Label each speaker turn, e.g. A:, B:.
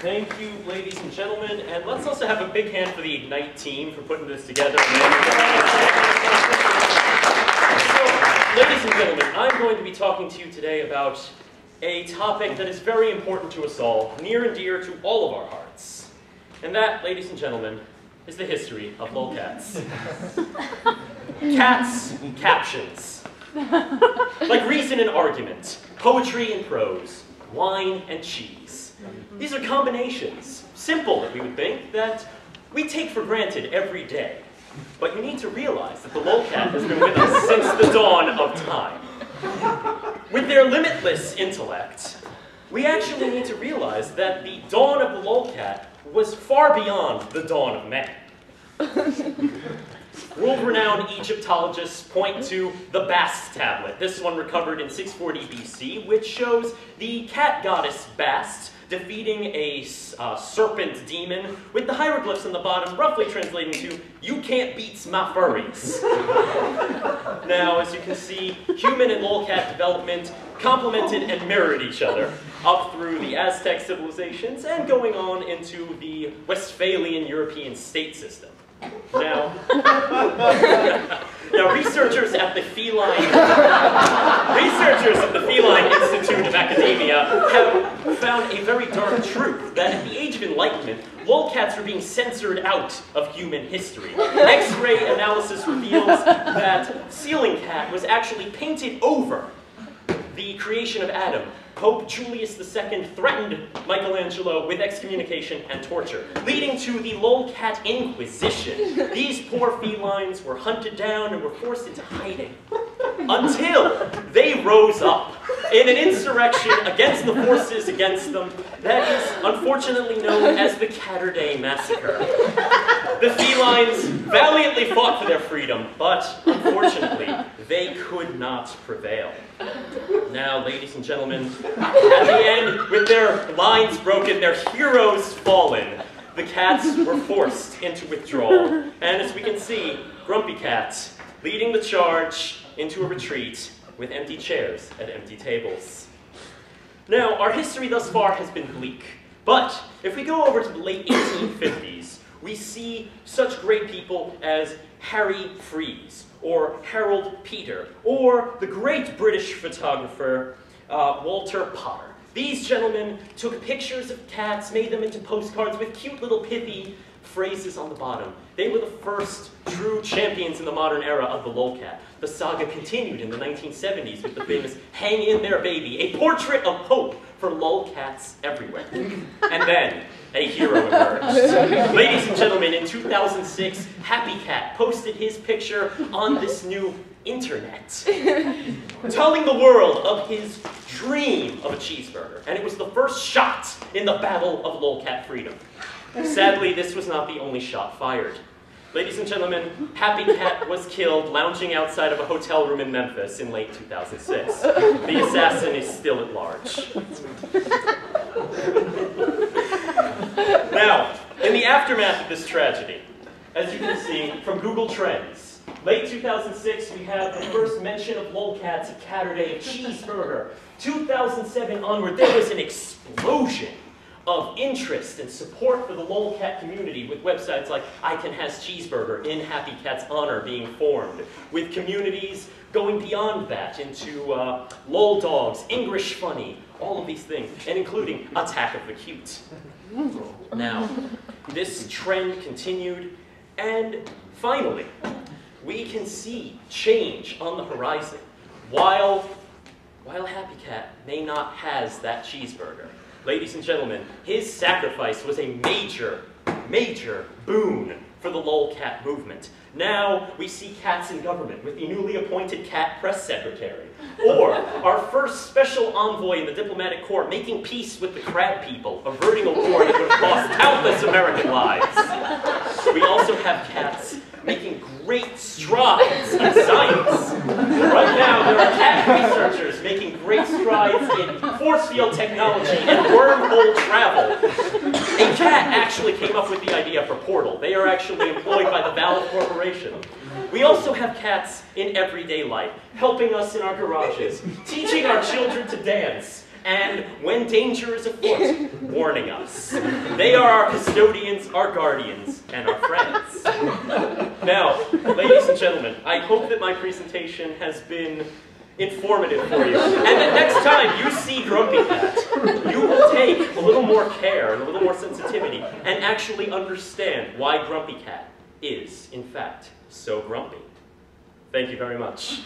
A: Thank you, ladies and gentlemen, and let's also have a big hand for the Ignite team for putting this together. So, ladies and gentlemen, I'm going to be talking to you today about a topic that is very important to us all, near and dear to all of our hearts. And that, ladies and gentlemen, is the history of lolcats. Cats captions. Like reason and argument, poetry and prose, wine and cheese. These are combinations, simple that we would think, that we take for granted every day. But you need to realize that the lolcat has been with us since the dawn of time. With their limitless intellect, we actually need to realize that the dawn of the lolcat was far beyond the dawn of man. World-renowned Egyptologists point to the Bast tablet, this one recovered in 640 BC, which shows the cat goddess Bast defeating a serpent demon with the hieroglyphs on the bottom roughly translating to, "You can't beat my furries." Now, as you can see, human and lolcat development complemented and mirrored each other up through the Aztec civilizations and going on into the Westphalian European state system. Now, researchers at the Feline Institute of Academia have found a very dark truth, that at the Age of Enlightenment, lolcats were being censored out of human history. X-ray analysis reveals that ceiling cat was actually painted over the creation of Adam. Pope Julius II threatened Michelangelo with excommunication and torture, leading to the lolcat Inquisition. These poor felines were hunted down and were forced into hiding until they rose up in an insurrection against the forces against them that is unfortunately known as the Catterday Massacre. The felines valiantly fought for their freedom, but unfortunately, they could not prevail. Now, ladies and gentlemen, at the end, with their lines broken, their heroes fallen, the cats were forced into withdrawal. And as we can see, Grumpy Cat leading the charge into a retreat with empty chairs at empty tables. Now, our history thus far has been bleak, but if we go over to the late 1850s, we see such great people as Harry Fries, or Harold Peter, or the great British photographer Walter Potter. These gentlemen took pictures of cats, made them into postcards with cute little pithy phrases on the bottom. They were the first true champions in the modern era of the lolcat. The saga continued in the 1970s with the famous Hang In There Baby, a portrait of hope for lolcats everywhere. And then a hero emerged. Ladies and gentlemen, in 2006, Happy Cat posted his picture on this new internet, telling the world of his dream of a cheeseburger. And it was the first shot in the battle of lolcat freedom. Sadly, this was not the only shot fired. Ladies and gentlemen, Happy Cat was killed lounging outside of a hotel room in Memphis in late 2006. The assassin is still at large. Now, in the aftermath of this tragedy, as you can see from Google Trends, late 2006, we have the first mention of lolcats at Catterday, a cheeseburger. 2007 onward, there was an explosion of interest and support for the lolcat community, with websites like I Can Has Cheeseburger in Happy Cat's honor being formed, with communities going beyond that into lol dogs, English funny, all of these things, and including Attack of the Cute. Now, this trend continued, and finally, we can see change on the horizon. While Happy Cat may not has that cheeseburger, ladies and gentlemen, his sacrifice was a major, major boon for the lolcat movement. Now we see cats in government with the newly appointed cat press secretary, or our first special envoy in the diplomatic corps making peace with the crab people, averting a war that would have cost countless American lives. We also have cats making great strides in science. Right now, there are cat researchers making great strides in force field technology and wormhole travel. A cat actually came up with the idea for Portal. They are actually employed by the Valve Corporation. We also have cats in everyday life, helping us in our garages, teaching our children to dance, and when danger is afoot, warning us. They are our custodians, our guardians, and our friends. Now, ladies and gentlemen, I hope that my presentation has been informative for you, and that next time you see Grumpy Cat, you will take a little more care and a little more sensitivity and actually understand why Grumpy Cat is, in fact, so grumpy. Thank you very much.